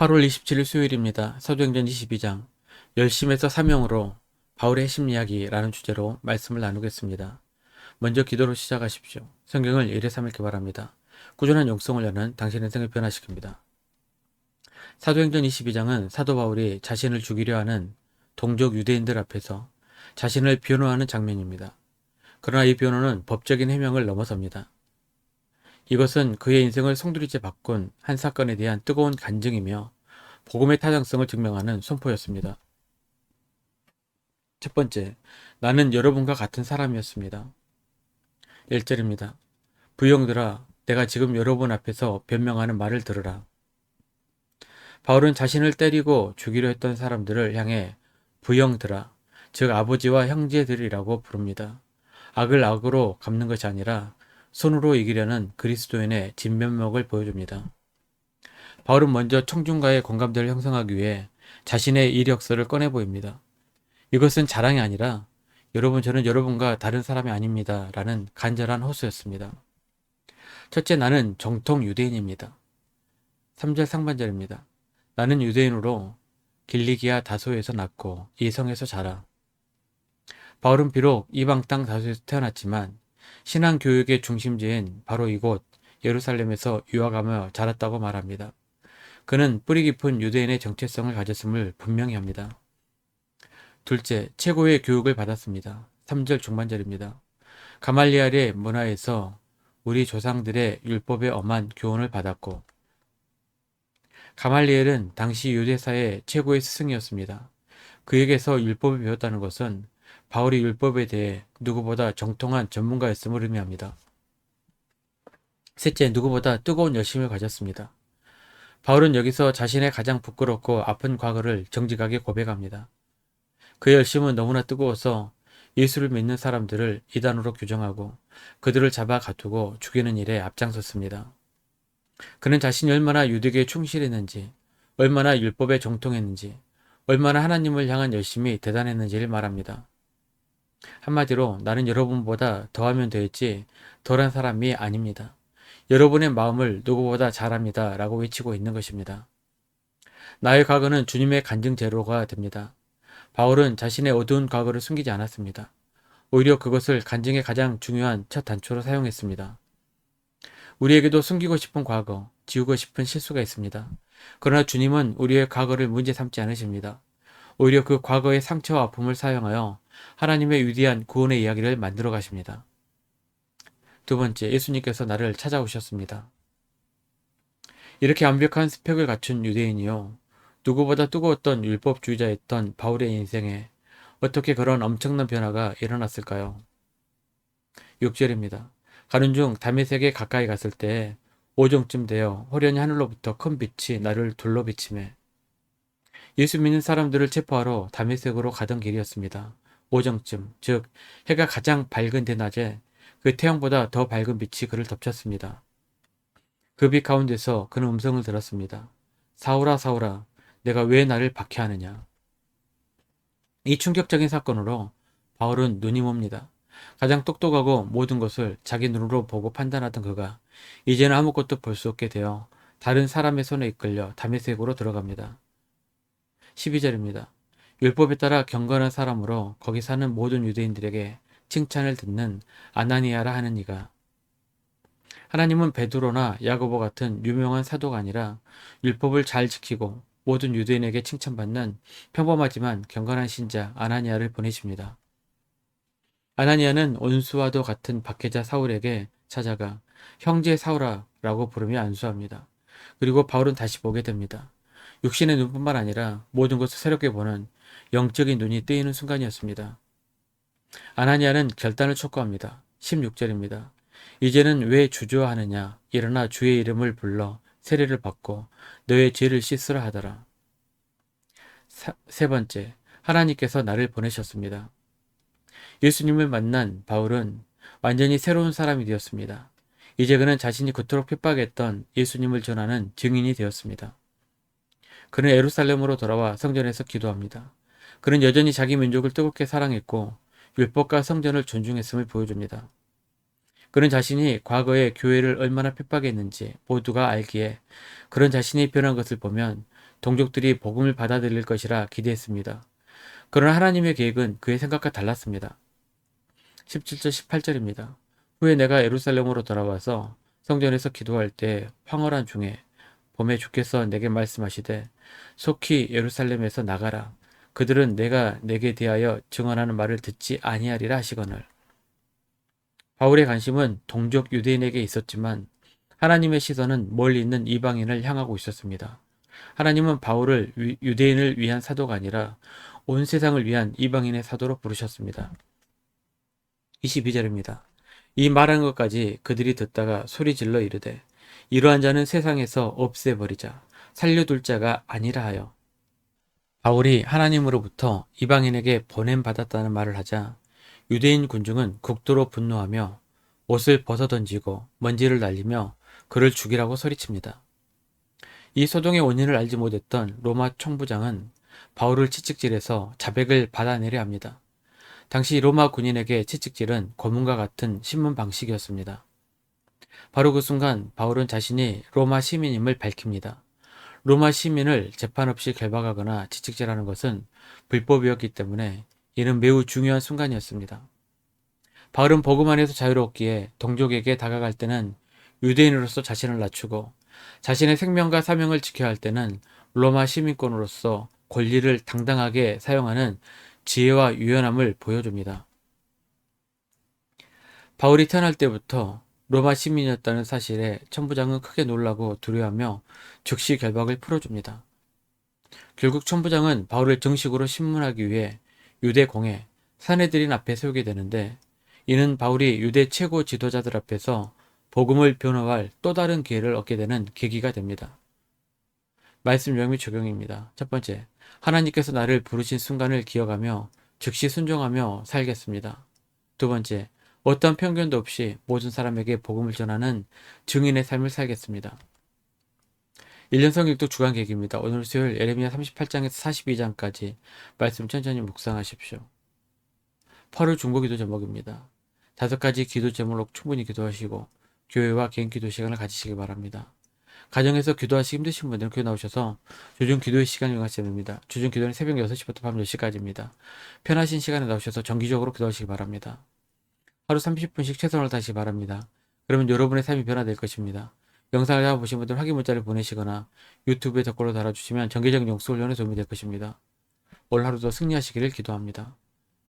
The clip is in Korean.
8월 27일 수요일입니다. 사도행전 22장 열심에서 사명으로 바울의 핵심 이야기라는 주제로 말씀을 나누겠습니다. 먼저 기도로 시작하십시오. 성경을 1회 3일 개발합니다. 꾸준한 영성을 여는 당신의 인생을 변화시킵니다. 사도행전 22장은 사도 바울이 자신을 죽이려 하는 동족 유대인들 앞에서 자신을 변호하는 장면입니다. 그러나 이 변호는 법적인 해명을 넘어섭니다. 이것은 그의 인생을 송두리째 바꾼 한 사건에 대한 뜨거운 간증이며 복음의 타당성을 증명하는 선포였습니다. 첫 번째, 나는 여러분과 같은 사람이었습니다. 1절입니다. 부형들아, 내가 지금 여러분 앞에서 변명하는 말을 들으라. 바울은 자신을 때리고 죽이려 했던 사람들을 향해 부형들아, 즉 아버지와 형제들이라고 부릅니다. 악을 악으로 갚는 것이 아니라 손으로 이기려는 그리스도인의 진면목을 보여줍니다. 바울은 먼저 청중과의 공감대를 형성하기 위해 자신의 이력서를 꺼내 보입니다. 이것은 자랑이 아니라 여러분 저는 여러분과 다른 사람이 아닙니다 라는 간절한 호소였습니다. 첫째, 나는 정통 유대인입니다. 3절 상반절입니다. 나는 유대인으로 길리기아 다소에서 났고 이 성에서 자라. 바울은 비록 이방 땅 다소에서 태어났지만 신앙 교육의 중심지인 바로 이곳 예루살렘에서 유학하며 자랐다고 말합니다. 그는 뿌리 깊은 유대인의 정체성을 가졌음을 분명히 합니다. 둘째, 최고의 교육을 받았습니다. 3절 중반절입니다. 가말리엘의 문화에서 우리 조상들의 율법에 엄한 교훈을 받았고, 가말리엘은 당시 유대사의 최고의 스승이었습니다. 그에게서 율법을 배웠다는 것은 바울이 율법에 대해 누구보다 정통한 전문가였음을 의미합니다. 셋째, 누구보다 뜨거운 열심을 가졌습니다. 바울은 여기서 자신의 가장 부끄럽고 아픈 과거를 정직하게 고백합니다. 그의 열심은 너무나 뜨거워서 예수를 믿는 사람들을 이단으로 규정하고 그들을 잡아 가두고 죽이는 일에 앞장섰습니다. 그는 자신이 얼마나 유대교에 충실했는지, 얼마나 율법에 정통했는지, 얼마나 하나님을 향한 열심이 대단했는지를 말합니다. 한마디로 나는 여러분보다 더하면 되었지 덜한 사람이 아닙니다. 여러분의 마음을 누구보다 잘합니다 라고 외치고 있는 것입니다. 나의 과거는 주님의 간증 재료가 됩니다. 바울은 자신의 어두운 과거를 숨기지 않았습니다. 오히려 그것을 간증의 가장 중요한 첫 단초로 사용했습니다. 우리에게도 숨기고 싶은 과거, 지우고 싶은 실수가 있습니다. 그러나 주님은 우리의 과거를 문제 삼지 않으십니다. 오히려 그 과거의 상처와 아픔을 사용하여 하나님의 위대한 구원의 이야기를 만들어 가십니다. 두 번째, 예수님께서 나를 찾아오셨습니다. 이렇게 완벽한 스펙을 갖춘 유대인이요. 누구보다 뜨거웠던 율법주의자였던 바울의 인생에 어떻게 그런 엄청난 변화가 일어났을까요? 6절입니다. 가는 중 다메섹에 가까이 갔을 때 오정쯤 되어 호련히 하늘로부터 큰 빛이 나를 둘러 비치매 예수 믿는 사람들을 체포하러 다메섹으로 가던 길이었습니다. 오정쯤, 즉 해가 가장 밝은 대낮에 그 태양보다 더 밝은 빛이 그를 덮쳤습니다. 그 빛 가운데서 그는 음성을 들었습니다. 사울아 사울아 내가 왜 나를 박해하느냐. 이 충격적인 사건으로 바울은 눈이 멉니다. 가장 똑똑하고 모든 것을 자기 눈으로 보고 판단하던 그가 이제는 아무것도 볼 수 없게 되어 다른 사람의 손에 이끌려 다메섹으로 들어갑니다. 12절입니다. 율법에 따라 경건한 사람으로 거기 사는 모든 유대인들에게 칭찬을 듣는 아나니아라 하는 이가 하나님은 베드로나 야고보 같은 유명한 사도가 아니라 율법을 잘 지키고 모든 유대인에게 칭찬받는 평범하지만 경건한 신자 아나니아를 보내십니다. 아나니아는 온수와도 같은 박해자 사울에게 찾아가 형제 사울아 라고 부르며 안수합니다. 그리고 바울은 다시 보게 됩니다. 육신의 눈뿐만 아니라 모든 것을 새롭게 보는 영적인 눈이 뜨이는 순간이었습니다. 아나니아는 결단을 촉구합니다. 16절입니다. 이제는 왜 주저하느냐 일어나 주의 이름을 불러 세례를 받고 너의 죄를 씻으라 하더라. 세 번째, 하나님께서 나를 보내셨습니다. 예수님을 만난 바울은 완전히 새로운 사람이 되었습니다. 이제 그는 자신이 그토록 핍박했던 예수님을 전하는 증인이 되었습니다. 그는 예루살렘으로 돌아와 성전에서 기도합니다. 그는 여전히 자기 민족을 뜨겁게 사랑했고 율법과 성전을 존중했음을 보여줍니다. 그는 자신이 과거에 교회를 얼마나 핍박했는지 모두가 알기에 그런 자신이 변한 것을 보면 동족들이 복음을 받아들일 것이라 기대했습니다. 그러나 하나님의 계획은 그의 생각과 달랐습니다. 17절 18절입니다. 후에 내가 예루살렘으로 돌아와서 성전에서 기도할 때 황홀한 중에 봄에 주께서 내게 말씀하시되 속히 예루살렘에서 나가라. 그들은 내가 내게 대하여 증언하는 말을 듣지 아니하리라 하시거늘. 바울의 관심은 동족 유대인에게 있었지만 하나님의 시선은 멀리 있는 이방인을 향하고 있었습니다. 하나님은 바울을 유대인을 위한 사도가 아니라 온 세상을 위한 이방인의 사도로 부르셨습니다. 22절입니다. 이 말한 것까지 그들이 듣다가 소리질러 이르되 이러한 자는 세상에서 없애버리자 살려둘 자가 아니라 하여 바울이 하나님으로부터 이방인에게 보냄받았다는 말을 하자 유대인 군중은 극도로 분노하며 옷을 벗어던지고 먼지를 날리며 그를 죽이라고 소리칩니다. 이 소동의 원인을 알지 못했던 로마 총부장은 바울을 채찍질해서 자백을 받아내려 합니다. 당시 로마 군인에게 채찍질은 고문과 같은 신문 방식이었습니다. 바로 그 순간 바울은 자신이 로마 시민임을 밝힙니다. 로마 시민을 재판 없이 결박하거나 채찍질하는 것은 불법이었기 때문에 이는 매우 중요한 순간이었습니다. 바울은 복음 안에서 자유롭기에 동족에게 다가갈 때는 유대인으로서 자신을 낮추고 자신의 생명과 사명을 지켜야 할 때는 로마 시민권으로서 권리를 당당하게 사용하는 지혜와 유연함을 보여줍니다. 바울이 태어날 때부터 로마 시민이었다는 사실에 천부장은 크게 놀라고 두려워하며 즉시 결박을 풀어줍니다. 결국 천부장은 바울을 정식으로 신문하기 위해 유대 공회 사내들인 앞에 세우게 되는데 이는 바울이 유대 최고 지도자들 앞에서 복음을 변호할 또 다른 기회를 얻게 되는 계기가 됩니다. 말씀 요약 및 적용입니다. 첫 번째, 하나님께서 나를 부르신 순간을 기억하며 즉시 순종하며 살겠습니다. 두 번째, 어떠한 편견도 없이 모든 사람에게 복음을 전하는 증인의 삶을 살겠습니다. 1년 성경독 주간 계획입니다. 오늘 수요일 예레미야 38장에서 42장까지 말씀 천천히 묵상하십시오. 8월 중보기도 제목입니다. 5가지 기도 제목으로 충분히 기도하시고 교회와 개인 기도 시간을 가지시기 바랍니다. 가정에서 기도하시기 힘드신 분들은 교회 나오셔서 주중 기도의 시간을 이용하시면 됩니다. 주중 기도는 새벽 6시부터 밤 10시까지입니다. 편하신 시간에 나오셔서 정기적으로 기도하시기 바랍니다. 하루 30분씩 최선을 다하시기 바랍니다. 그러면 여러분의 삶이 변화될 것입니다. 영상을 잡아보신 분들 확인 문자를 보내시거나 유튜브에 댓글로 달아주시면 정기적인 영수 훈련에 도움이 될 것입니다. 오늘 하루도 승리하시기를 기도합니다.